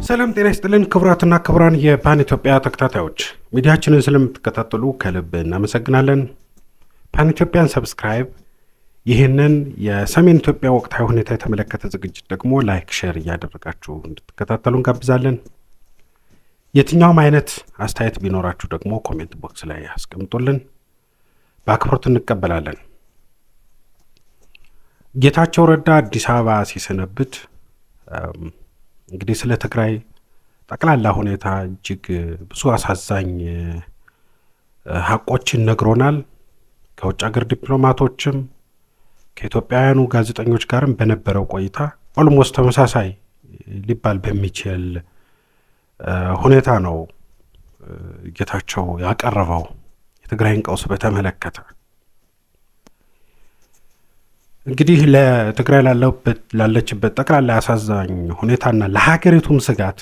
ሰላም ጤና ይስጥልን ክቡራትና ክቡራን የፓን ኢትዮጵያ ተከታታዮች ሚዲያችንን ስለምትከታተሉ ከልብ እናመሰግናለን። ፓን ኢትዮጵያን ሰብስክራይብ፣ ይህንን የሰሜን ኢትዮጵያ ወቅታዊ ሁኔታ የተመለከተ ዝግጅት ደግሞ ላይክ፣ ሼር እያደረጋችሁ እንድትከታተሉ እንጋብዛለን። የትኛውም አይነት አስተያየት ቢኖራችሁ ደግሞ ኮሜንት ቦክስ ላይ አስቀምጡልን፣ በአክብሮት እንቀበላለን። ጌታቸው ረዳ አዲስ አበባ ሲሰነብት እንግዲህ ስለ ትግራይ ጠቅላላ ሁኔታ እጅግ ብዙ አሳዛኝ ሀቆችን ነግሮናል። ከውጭ ሀገር ዲፕሎማቶችም ከኢትዮጵያውያኑ ጋዜጠኞች ጋርም በነበረው ቆይታ ኦልሞስት ተመሳሳይ ሊባል በሚችል ሁኔታ ነው ጌታቸው ያቀረበው የትግራይን ቀውስ በተመለከተ። እንግዲህ ለትግራይ ላለችበት ጠቅላላ አሳዛኝ ሁኔታና ለሀገሪቱም ስጋት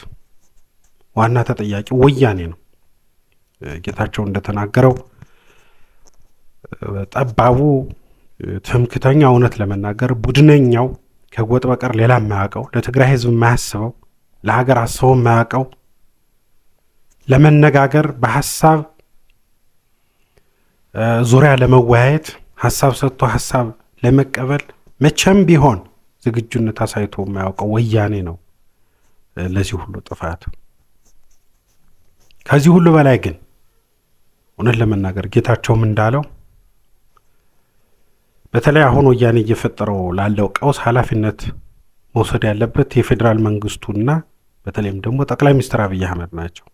ዋና ተጠያቂ ወያኔ ነው። ጌታቸው እንደተናገረው ጠባቡ፣ ትምክተኛ፣ እውነት ለመናገር ቡድነኛው፣ ከጎጥ በቀር ሌላ የማያውቀው፣ ለትግራይ ህዝብ የማያስበው፣ ለሀገር አስበው የማያውቀው፣ ለመነጋገር በሀሳብ ዙሪያ ለመወያየት ሀሳብ ሰጥቶ ሀሳብ ለመቀበል መቼም ቢሆን ዝግጁነት አሳይቶ የማያውቀው ወያኔ ነው ለዚህ ሁሉ ጥፋት። ከዚህ ሁሉ በላይ ግን እውነት ለመናገር ጌታቸውም እንዳለው በተለይ አሁን ወያኔ እየፈጠረው ላለው ቀውስ ኃላፊነት መውሰድ ያለበት የፌዴራል መንግስቱና በተለይም ደግሞ ጠቅላይ ሚኒስትር አብይ አህመድ ናቸው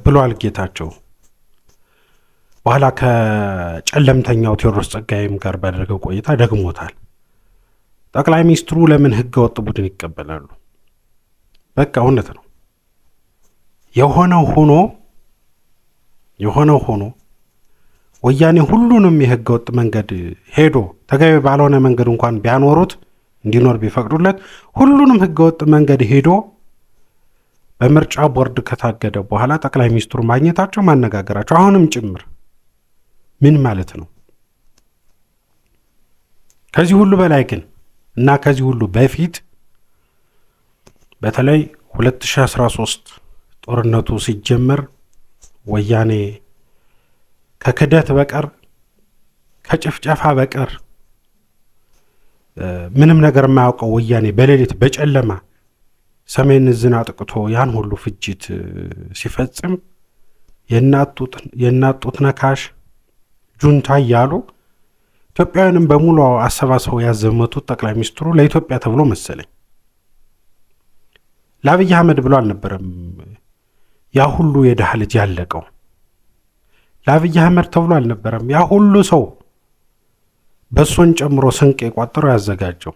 ብሏል ጌታቸው። በኋላ ከጨለምተኛው ቴዎድሮስ ጸጋይም ጋር ባደረገው ቆይታ ደግሞታል። ጠቅላይ ሚኒስትሩ ለምን ህገ ወጥ ቡድን ይቀበላሉ? በቃ እውነት ነው። የሆነው ሆኖ ወያኔ ሁሉንም የህገ ወጥ መንገድ ሄዶ ተገቢ ባልሆነ መንገድ እንኳን ቢያኖሩት እንዲኖር ቢፈቅዱለት ሁሉንም ህገ ወጥ መንገድ ሄዶ በምርጫ ቦርድ ከታገደ በኋላ ጠቅላይ ሚኒስትሩ ማግኘታቸው ማነጋገራቸው አሁንም ጭምር ምን ማለት ነው? ከዚህ ሁሉ በላይ ግን እና ከዚህ ሁሉ በፊት በተለይ 2013 ጦርነቱ ሲጀመር ወያኔ ከክደት በቀር ከጭፍጨፋ በቀር ምንም ነገር የማያውቀው ወያኔ በሌሊት በጨለማ ሰሜን ዕዝን አጥቅቶ ያን ሁሉ ፍጅት ሲፈጽም የናጡት ነካሽ ጁንታ እያሉ ኢትዮጵያውያንም በሙሉ አሰባስበው ያዘመቱት ጠቅላይ ሚኒስትሩ ለኢትዮጵያ ተብሎ መሰለኝ ለአብይ አህመድ ብሎ አልነበረም ያ ሁሉ የድሃ ልጅ ያለቀው። ለአብይ አህመድ ተብሎ አልነበረም ያ ሁሉ ሰው በሶን ጨምሮ ስንቅ የቋጠረው ያዘጋጀው።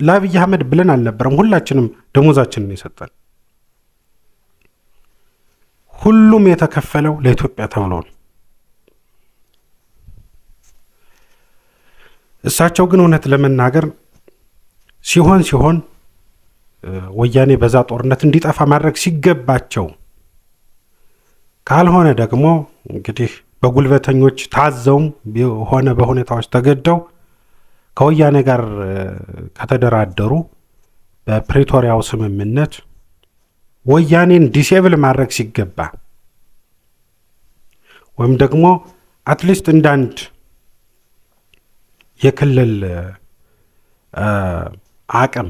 ለአብይ አህመድ ብለን አልነበረም ሁላችንም ደሞዛችንን የሰጠን። ሁሉም የተከፈለው ለኢትዮጵያ ተብሎ ነው። እሳቸው ግን እውነት ለመናገር ሲሆን ወያኔ በዛ ጦርነት እንዲጠፋ ማድረግ ሲገባቸው፣ ካልሆነ ደግሞ እንግዲህ በጉልበተኞች ታዘውም ሆነ በሁኔታዎች ተገደው ከወያኔ ጋር ከተደራደሩ በፕሪቶሪያው ስምምነት ወያኔን ዲሴብል ማድረግ ሲገባ ወይም ደግሞ አትሊስት እንዳንድ የክልል አቅም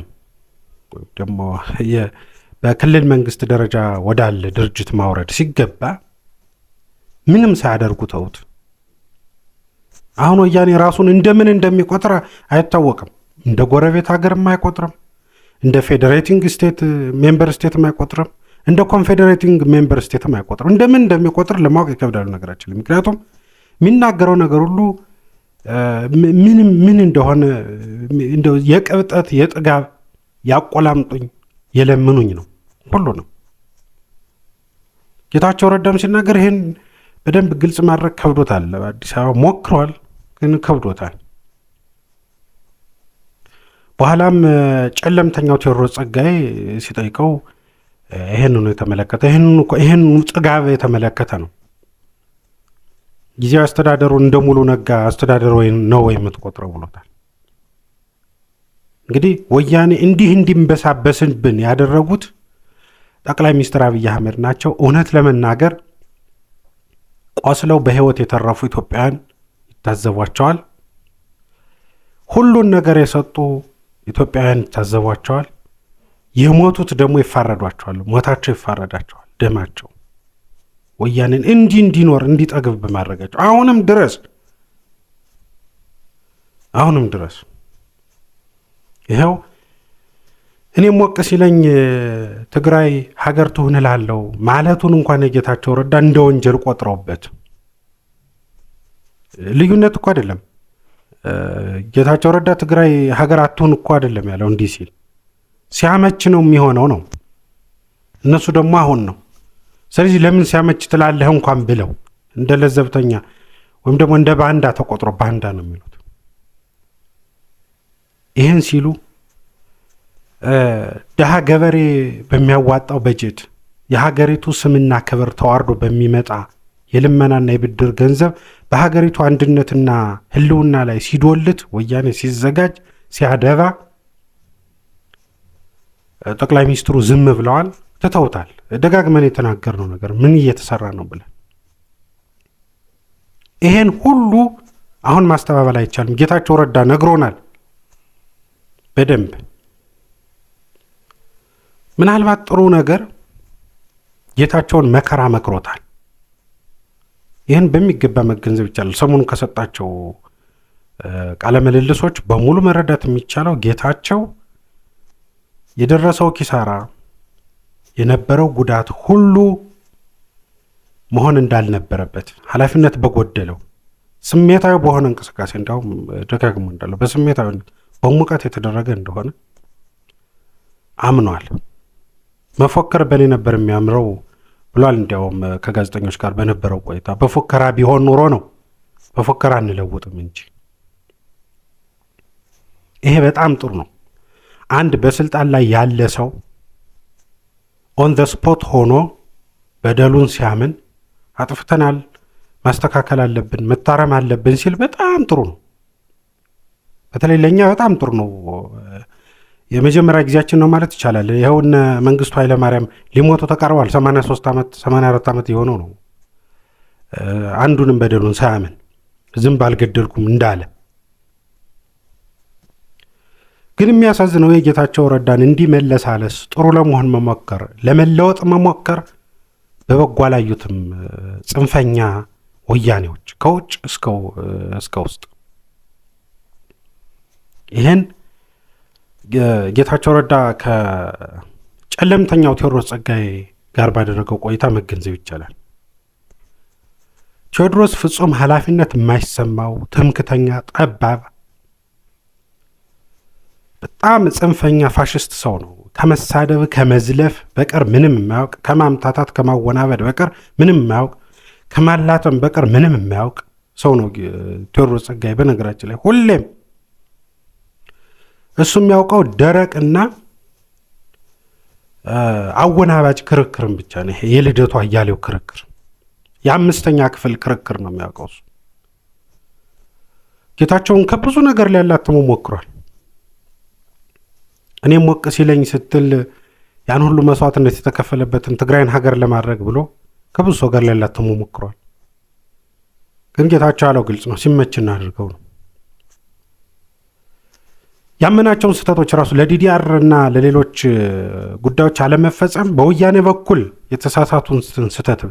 ወይም ደግሞ በክልል መንግስት ደረጃ ወዳለ ድርጅት ማውረድ ሲገባ ምንም ሳያደርጉ ተውት። አሁን ወያኔ ራሱን እንደምን እንደሚቆጥር አይታወቅም። እንደ ጎረቤት ሀገርም አይቆጥርም፣ እንደ ፌዴሬቲንግ ስቴት ሜምበር ስቴትም አይቆጥርም፣ እንደ ኮንፌዴሬቲንግ ሜምበር ስቴትም አይቆጥርም። እንደምን እንደሚቆጥር ለማወቅ ይከብዳል ነገራችን። ምክንያቱም የሚናገረው ነገር ሁሉ ምን እንደሆነ እንደው የቅብጠት የጥጋብ ያቆላምጡኝ የለምኑኝ ነው ሁሉ ነው። ጌታቸው ረዳም ሲናገር ይሄን በደንብ ግልጽ ማድረግ ከብዶታል። አዲስ አበባ ሞክሯል፣ ግን ከብዶታል። በኋላም ጨለምተኛው ቴዎድሮስ ጸጋይ ሲጠይቀው ይሄንን የተመለከተ ይሄን ጥጋብ የተመለከተ ነው። ጊዜያዊ አስተዳደሩ እንደ ሙሉ ነጋ አስተዳደር ነው የምትቆጥረው ብሎታል። እንግዲህ ወያኔ እንዲንበሳበስብን ያደረጉት ጠቅላይ ሚኒስትር አብይ አህመድ ናቸው። እውነት ለመናገር ቆስለው በህይወት የተረፉ ኢትዮጵያውያን ይታዘቧቸዋል። ሁሉን ነገር የሰጡ ኢትዮጵያውያን ይታዘቧቸዋል። የሞቱት ደግሞ ይፋረዷቸዋል። ሞታቸው ይፋረዳቸዋል። ደማቸው ወያኔን እንዲኖር እንዲጠግብ በማድረጋቸው አሁንም ድረስ ይኸው እኔም ሞቅ ሲለኝ ትግራይ ሀገር ትሁን እላለሁ ማለቱን እንኳን የጌታቸው ረዳ እንደ ወንጀል ቆጥረውበት፣ ልዩነት እኮ አይደለም። ጌታቸው ረዳ ትግራይ ሀገር አትሁን እኮ አይደለም ያለው። እንዲህ ሲል ሲያመች ነው የሚሆነው ነው። እነሱ ደግሞ አሁን ነው። ስለዚህ ለምን ሲያመች ትላለህ እንኳን ብለው እንደ ለዘብተኛ ወይም ደግሞ እንደ ባንዳ ተቆጥሮ ባንዳ ነው የሚሉት። ይህን ሲሉ ደሃ ገበሬ በሚያዋጣው በጀት የሀገሪቱ ስምና ክብር ተዋርዶ በሚመጣ የልመናና የብድር ገንዘብ በሀገሪቱ አንድነትና ህልውና ላይ ሲዶልት ወያኔ ሲዘጋጅ ሲያደባ ጠቅላይ ሚኒስትሩ ዝም ብለዋል፣ ትተውታል። ደጋግመን የተናገርነው ነገር ምን እየተሰራ ነው ብለን ይሄን ሁሉ አሁን ማስተባበል አይቻልም። ጌታቸው ረዳ ነግሮናል በደንብ። ምናልባት ጥሩ ነገር ጌታቸውን መከራ መክሮታል። ይህን በሚገባ መገንዘብ ይቻላል። ሰሞኑን ከሰጣቸው ቃለ ምልልሶች በሙሉ መረዳት የሚቻለው ጌታቸው የደረሰው ኪሳራ የነበረው ጉዳት ሁሉ መሆን እንዳልነበረበት ኃላፊነት በጎደለው ስሜታዊ በሆነ እንቅስቃሴ እንዳውም ደጋግሞ እንዳለው በስሜታዊ በሙቀት የተደረገ እንደሆነ አምኗል። መፎከር በእኔ ነበር የሚያምረው ብሏል። እንዲያውም ከጋዜጠኞች ጋር በነበረው ቆይታ በፎከራ ቢሆን ኖሮ ነው፣ በፎከራ እንለውጥም እንጂ። ይሄ በጣም ጥሩ ነው። አንድ በስልጣን ላይ ያለ ሰው ኦን ዘ ስፖት ሆኖ በደሉን ሲያምን አጥፍተናል፣ ማስተካከል አለብን፣ መታረም አለብን ሲል በጣም ጥሩ ነው። በተለይ ለእኛ በጣም ጥሩ ነው። የመጀመሪያ ጊዜያችን ነው ማለት ይቻላል። ይኸውነ መንግስቱ ኃይለማርያም ሊሞቱ ተቃርበዋል። 83 ዓመት 84 ዓመት የሆነው ነው። አንዱንም በደሉን ሳያምን ዝም ባልገደልኩም እንዳለ። ግን የሚያሳዝነው የጌታቸው ረዳን እንዲመለሳለስ ጥሩ ለመሆን መሞከር፣ ለመለወጥ መሞከር በበጎ አላዩትም ጽንፈኛ ወያኔዎች ከውጭ እስከ ውስጥ። ይህን ጌታቸው ረዳ ከጨለምተኛው ቴዎድሮስ ጸጋዬ ጋር ባደረገው ቆይታ መገንዘብ ይቻላል። ቴዎድሮስ ፍጹም ኃላፊነት የማይሰማው ትምክተኛ፣ ጠባብ፣ በጣም ጽንፈኛ ፋሽስት ሰው ነው። ከመሳደብ ከመዝለፍ በቀር ምንም የማያውቅ፣ ከማምታታት ከማወናበድ በቀር ምንም የማያውቅ፣ ከማላተም በቀር ምንም የማያውቅ ሰው ነው ቴዎድሮስ ጸጋዬ። በነገራችን ላይ ሁሌም እሱ የሚያውቀው ደረቅና አወናባጭ ክርክርን ብቻ ነው። የልደቱ አያሌው ክርክር፣ የአምስተኛ ክፍል ክርክር ነው የሚያውቀው እሱ። ጌታቸውን ከብዙ ነገር ሊያላትመው ሞክሯል። እኔም ሞቅ ሲለኝ ስትል ያን ሁሉ መስዋዕትነት የተከፈለበትን ትግራይን ሀገር ለማድረግ ብሎ ከብዙ ሰው ጋር ሊያላትመው ሞክሯል። ግን ጌታቸው ያለው ግልጽ ነው፣ ሲመች እናድርገው ነው። ያመናቸውን ስህተቶች ራሱ ለዲዲአር እና ለሌሎች ጉዳዮች አለመፈጸም በወያኔ በኩል የተሳሳቱን ስህተት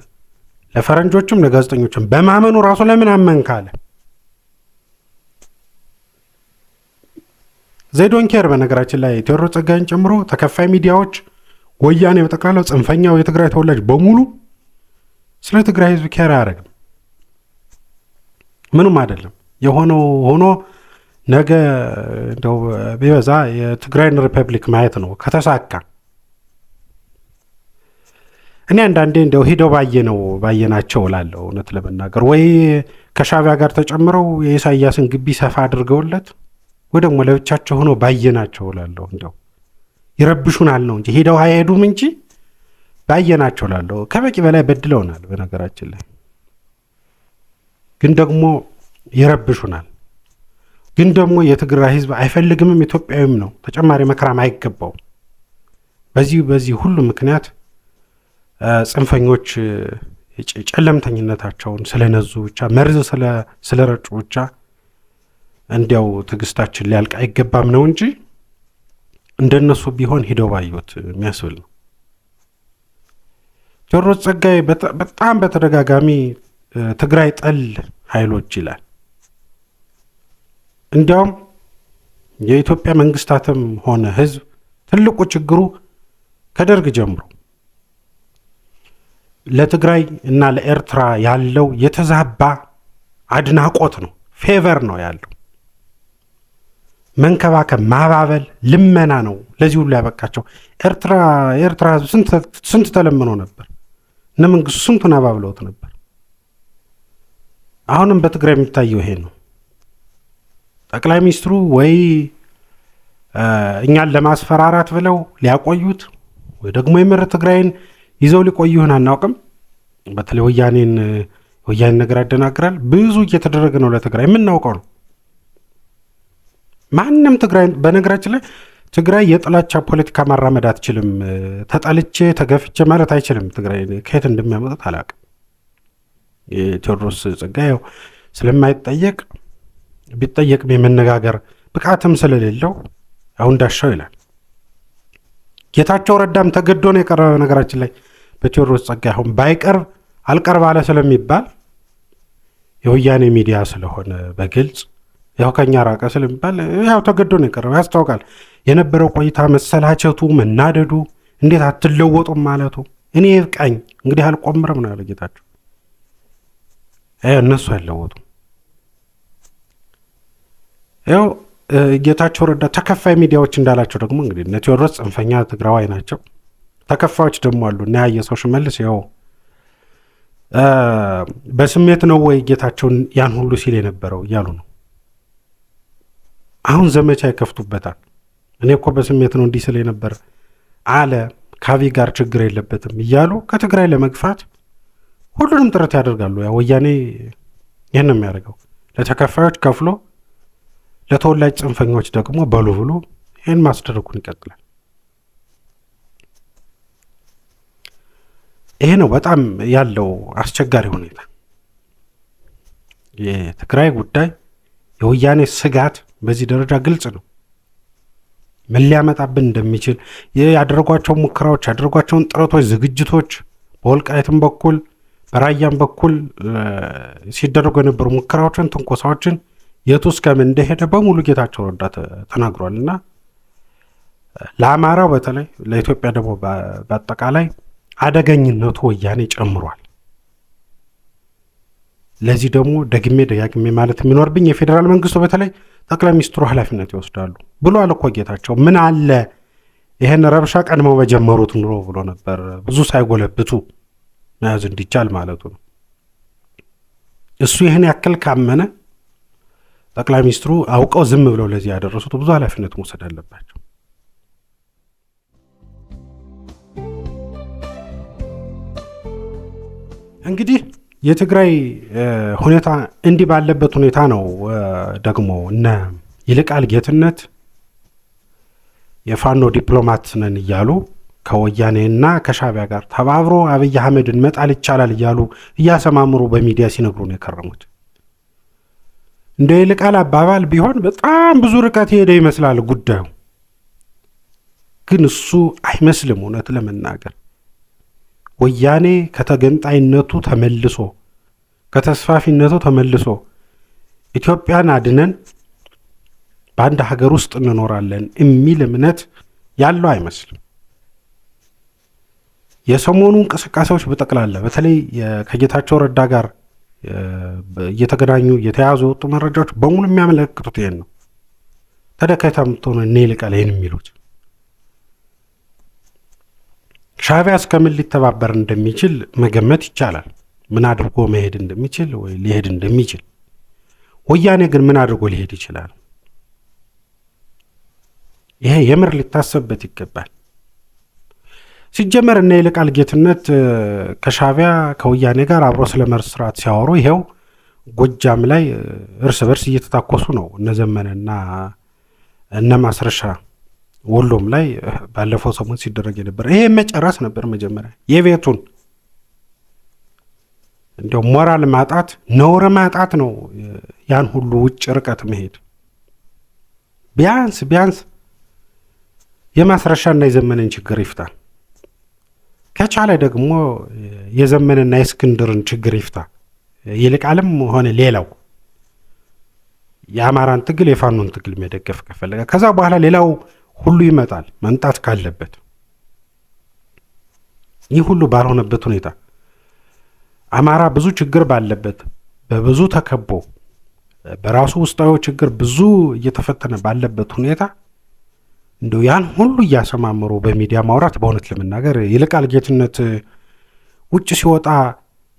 ለፈረንጆችም ለጋዜጠኞችም በማመኑ ራሱ ለምን አመንክ አለ። ዘይዶን ኬር በነገራችን ላይ ቴዎድሮስ ጸጋዬን ጨምሮ ተከፋይ ሚዲያዎች፣ ወያኔ በጠቅላላው ጽንፈኛው የትግራይ ተወላጅ በሙሉ ስለ ትግራይ ህዝብ ኬር አያደርግም። ምንም አይደለም። የሆነው ሆኖ ነገ እንደው ቢበዛ የትግራይን ሪፐብሊክ ማየት ነው ከተሳካ። እኔ አንዳንዴ እንደው ሂደው ባየናቸው እላለሁ እውነት ለመናገር ወይ ከሻዕቢያ ጋር ተጨምረው የኢሳያስን ግቢ ሰፋ አድርገውለት ወይ ደግሞ ለብቻቸው ሆኖ ባየናቸው እላለሁ። እንደው ይረብሹናል ነው እንጂ ሂደው አይሄዱም እንጂ ባየናቸው እላለሁ። ከበቂ በላይ በድለውናል። በነገራችን ላይ ግን ደግሞ ይረብሹናል። ግን ደግሞ የትግራይ ህዝብ አይፈልግምም፣ ኢትዮጵያዊም ነው። ተጨማሪ መከራም አይገባው። በዚህ ሁሉ ምክንያት ጽንፈኞች ጨለምተኝነታቸውን ስለነዙ ብቻ መርዝ ስለረጩ ብቻ እንዲያው ትዕግስታችን ሊያልቅ አይገባም ነው እንጂ እንደነሱ ቢሆን ሂደው ባዩት የሚያስብል ነው። ቴዎድሮስ ጸጋዬ በጣም በተደጋጋሚ ትግራይ ጠል ኃይሎች ይላል። እንዲያውም የኢትዮጵያ መንግስታትም ሆነ ህዝብ ትልቁ ችግሩ ከደርግ ጀምሮ ለትግራይ እና ለኤርትራ ያለው የተዛባ አድናቆት ነው፣ ፌቨር ነው ያለው። መንከባከብ፣ ማባበል፣ ልመና ነው ለዚህ ሁሉ ያበቃቸው። ኤርትራ ስንት ተለምኖ ነበር። እነ መንግስቱ ስንቱን አባብለውት ነበር። አሁንም በትግራይ የሚታየው ይሄ ነው። ጠቅላይ ሚኒስትሩ ወይ እኛን ለማስፈራራት ብለው ሊያቆዩት ወይ ደግሞ የምር ትግራይን ይዘው ሊቆዩ ይሆን አናውቅም። በተለይ ወያኔን ነገር ያደናግራል። ብዙ እየተደረገ ነው ለትግራይ፣ የምናውቀው ነው። ማንም ትግራይ በነገራችን ላይ ትግራይ የጥላቻ ፖለቲካ ማራመድ አትችልም። ተጠልቼ ተገፍቼ ማለት አይችልም። ትግራይ ከየት እንደሚያመጡት አላውቅም። የቴዎድሮስ ጸጋዬ ስለማይጠየቅ ቢጠየቅም የመነጋገር ብቃትም ስለሌለው አሁን ዳሻው ይላል። ጌታቸው ረዳም ተገዶ ነው የቀረበ። ነገራችን ላይ በቴዎድሮስ ጸጋዬ አሁን ባይቀርብ አልቀርብ አለ ስለሚባል የወያኔ ሚዲያ ስለሆነ በግልጽ ያው ከኛ ራቀ ስለሚባል ያው ተገዶ ነው የቀረበ። ያስታውቃል የነበረው ቆይታ፣ መሰላቸቱ፣ መናደዱ፣ እንዴት አትለወጡም ማለቱ። እኔ ይብቃኝ እንግዲህ አልቆምርም ነው ያለ ጌታቸው። እነሱ አይለወጡም። ያው ጌታቸው ረዳ ተከፋይ ሚዲያዎች እንዳላቸው ደግሞ እንግዲህ እነ ቴዎድሮስ ጽንፈኛ ትግራዋይ ናቸው። ተከፋዮች ደግሞ አሉ እና ያየሰው ሽመልስ ያው በስሜት ነው ወይ ጌታቸውን ያን ሁሉ ሲል የነበረው እያሉ ነው። አሁን ዘመቻ ይከፍቱበታል። እኔ እኮ በስሜት ነው እንዲህ ስል የነበረ አለ፣ ካቢ ጋር ችግር የለበትም እያሉ ከትግራይ ለመግፋት ሁሉንም ጥረት ያደርጋሉ። ያ ወያኔ ይህን ነው የሚያደርገው። ለተከፋዮች ከፍሎ ለተወላጅ ጽንፈኞች ደግሞ በሉ ብሎ ይህን ማስደረጉን ይቀጥላል። ይሄ ነው በጣም ያለው አስቸጋሪ ሁኔታ። የትግራይ ጉዳይ የወያኔ ስጋት በዚህ ደረጃ ግልጽ ነው። ምን ሊያመጣብን እንደሚችል ያደረጓቸው ሙከራዎች፣ ያደረጓቸውን ጥረቶች፣ ዝግጅቶች በወልቃይትም በኩል በራያም በኩል ሲደረጉ የነበሩ ሙከራዎችን፣ ትንኮሳዎችን የቱ እስከምን እንደሄደ በሙሉ ጌታቸው ረዳ ተናግሯል። እና ለአማራው በተለይ ለኢትዮጵያ ደግሞ በአጠቃላይ አደገኝነቱ ወያኔ ጨምሯል። ለዚህ ደግሞ ደጋግሜ ማለት የሚኖርብኝ የፌዴራል መንግስቱ በተለይ ጠቅላይ ሚኒስትሩ ኃላፊነት ይወስዳሉ ብሏል እኮ ጌታቸው። ምን አለ ይህን ረብሻ ቀድመው በጀመሩት ኑሮ ብሎ ነበር። ብዙ ሳይጎለብቱ መያዝ እንዲቻል ማለቱ ነው። እሱ ይህን ያክል ካመነ ጠቅላይ ሚኒስትሩ አውቀው ዝም ብለው ለዚህ ያደረሱት ብዙ ኃላፊነት መውሰድ አለባቸው። እንግዲህ የትግራይ ሁኔታ እንዲህ ባለበት ሁኔታ ነው ደግሞ እነ ይልቃል ጌትነት የፋኖ ዲፕሎማት ነን እያሉ ከወያኔና ከሻዕቢያ ጋር ተባብሮ አብይ አህመድን መጣል ይቻላል እያሉ እያሰማምሩ በሚዲያ ሲነግሩ ነው የከረሙት። እንደ ይልቃል አባባል ቢሆን በጣም ብዙ ርቀት ሄደ ይመስላል ጉዳዩ። ግን እሱ አይመስልም። እውነት ለመናገር ወያኔ ከተገንጣይነቱ ተመልሶ ከተስፋፊነቱ ተመልሶ ኢትዮጵያን አድነን በአንድ ሀገር ውስጥ እንኖራለን የሚል እምነት ያለው አይመስልም። የሰሞኑ እንቅስቃሴዎች በጠቅላላ በተለይ ከጌታቸው ረዳ ጋር እየተገናኙ የተያዙ የወጡ መረጃዎች በሙሉ የሚያመለክቱት ይሄን ነው። ተደካይታምቶ ነው እነ ይልቃል ይሄን የሚሉት። ሻዕቢያ እስከምን ሊተባበር እንደሚችል መገመት ይቻላል። ምን አድርጎ መሄድ እንደሚችል ወይ ሊሄድ እንደሚችል። ወያኔ ግን ምን አድርጎ ሊሄድ ይችላል? ይሄ የምር ሊታሰብበት ይገባል። ሲጀመር እነ ይልቃል ጌትነት ከሻዕቢያ ከወያኔ ጋር አብሮ ስለመስራት ሲያወሩ ይሄው ጎጃም ላይ እርስ በርስ እየተታኮሱ ነው እነ ዘመነና እነ ማስረሻ። ወሎም ላይ ባለፈው ሰሞን ሲደረግ የነበረ ይሄ መጨረስ ነበር መጀመሪያ የቤቱን እንደው ሞራል ማጣት ነውር ማጣት ነው። ያን ሁሉ ውጭ ርቀት መሄድ ቢያንስ የማስረሻና የዘመነን ችግር ይፍታ። ከቻለ ደግሞ የዘመነና የእስክንድርን ችግር ይፍታ። ይልቃልም ሆነ ሌላው የአማራን ትግል የፋኖን ትግል መደገፍ ከፈለገ ከዛ በኋላ ሌላው ሁሉ ይመጣል መምጣት ካለበት። ይህ ሁሉ ባልሆነበት ሁኔታ አማራ ብዙ ችግር ባለበት በብዙ ተከቦ በራሱ ውስጣዊ ችግር ብዙ እየተፈተነ ባለበት ሁኔታ እንደው ያን ሁሉ እያሰማመሩ በሚዲያ ማውራት በእውነት ለመናገር ይልቃል ጌትነት ውጭ ሲወጣ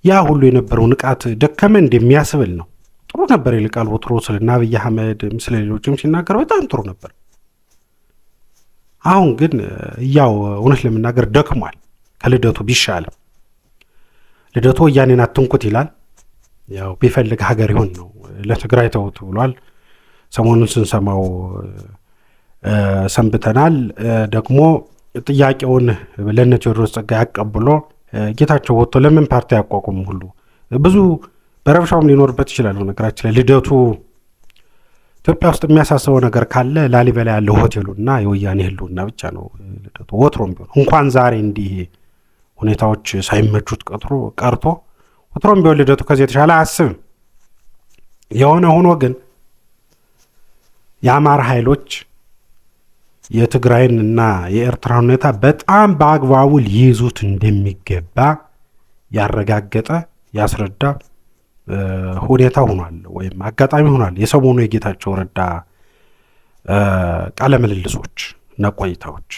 ያ ሁሉ የነበረው ንቃት ደከመ እንደሚያስብል ነው። ጥሩ ነበር ይልቃል ወትሮ ስለና አብይ አህመድ ስለ ሌሎችም ሲናገር በጣም ጥሩ ነበር። አሁን ግን ያው እውነት ለመናገር ደክሟል። ከልደቱ ቢሻለም ልደቱ ወያኔን አትንኩት ይላል። ያው ቢፈልግ ሀገር ይሆን ነው ለትግራይ ተውት ብሏል። ሰሞኑን ስንሰማው ሰንብተናል። ደግሞ ጥያቄውን ለነ ቴዎድሮስ ጸጋዬ አቀብሎ ጌታቸው ወጥቶ ለምን ፓርቲ ያቋቁም ሁሉ ብዙ በረብሻውም ሊኖርበት ይችላል። ነገራችን ላይ ልደቱ ኢትዮጵያ ውስጥ የሚያሳስበው ነገር ካለ ላሊበላ ያለው ሆቴሉና የወያኔ ህልውና ብቻ ነው። ልደቱ ወትሮም ቢሆን እንኳን ዛሬ እንዲህ ሁኔታዎች ሳይመቹት ቀርቶ ወትሮም ቢሆን ልደቱ ከዚህ የተሻለ አያስብም። የሆነ ሆኖ ግን የአማራ ኃይሎች የትግራይን እና የኤርትራን ሁኔታ በጣም በአግባቡ ሊይዙት እንደሚገባ ያረጋገጠ ያስረዳ ሁኔታ ሆኗል፣ ወይም አጋጣሚ ሆኗል። የሰሞኑ የጌታቸው ረዳ ቃለ ምልልሶች እና ቆይታዎች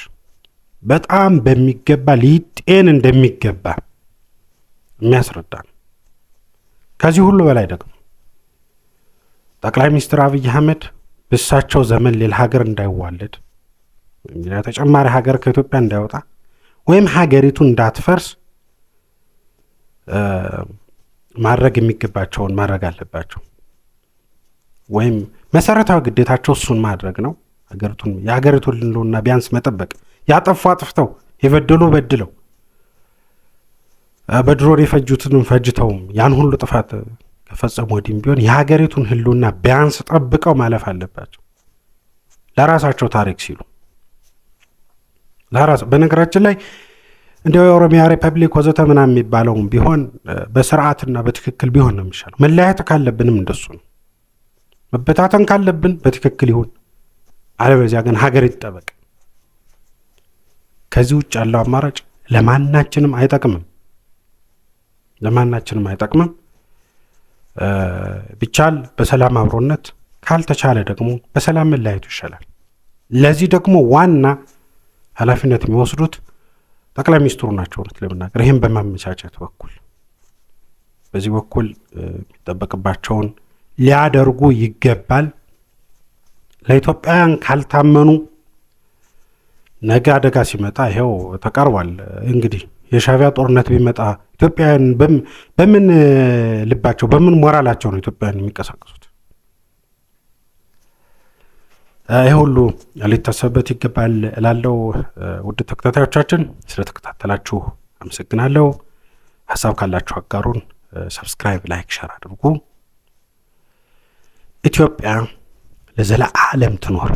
በጣም በሚገባ ሊጤን እንደሚገባ የሚያስረዳ ነው። ከዚህ ሁሉ በላይ ደግሞ ጠቅላይ ሚኒስትር አብይ አህመድ በሳቸው ዘመን ሌላ ሀገር እንዳይዋለድ ወይም ተጨማሪ ሀገር ከኢትዮጵያ እንዳይወጣ ወይም ሀገሪቱ እንዳትፈርስ ማድረግ የሚገባቸውን ማድረግ አለባቸው። ወይም መሰረታዊ ግዴታቸው እሱን ማድረግ ነው። የሀገሪቱን ህልውና ቢያንስ መጠበቅ። ያጠፉ አጥፍተው የበደሉ በድለው በድሮን የፈጁትንም ፈጅተውም ያን ሁሉ ጥፋት ከፈጸሙ ወዲህም ቢሆን የሀገሪቱን ህልውና ቢያንስ ጠብቀው ማለፍ አለባቸው ለራሳቸው ታሪክ ሲሉ። በነገራችን ላይ እንደ የኦሮሚያ ሪፐብሊክ ወዘተ ምናምን የሚባለውም ቢሆን በስርዓትና በትክክል ቢሆን ነው የሚሻለው። መለያየት ካለብንም እንደሱ ነው። መበታተን ካለብን በትክክል ይሁን፣ አለበለዚያ ግን ሀገር ይጠበቅ። ከዚህ ውጭ ያለው አማራጭ ለማናችንም አይጠቅምም። ቢቻል በሰላም አብሮነት፣ ካልተቻለ ደግሞ በሰላም መለያየቱ ይሻላል። ለዚህ ደግሞ ዋና ኃላፊነት የሚወስዱት ጠቅላይ ሚኒስትሩ ናቸው። እውነት ለመናገር ይህም በማመቻቸት በኩል በዚህ በኩል የሚጠበቅባቸውን ሊያደርጉ ይገባል። ለኢትዮጵያውያን ካልታመኑ ነገ አደጋ ሲመጣ ይሄው ተቀርቧል። እንግዲህ የሻዕቢያ ጦርነት ቢመጣ ኢትዮጵያውያን በምን ልባቸው በምን ሞራላቸው ነው ኢትዮጵያውያን የሚቀሳቀሱት? ይሄ ሁሉ ሊታሰብበት ይገባል እላለሁ። ውድ ተከታታዮቻችን ስለተከታተላችሁ አመሰግናለሁ። ሀሳብ ካላችሁ አጋሩን። ሰብስክራይብ፣ ላይክ፣ ሼር አድርጉ። ኢትዮጵያ ለዘለዓለም ትኖር።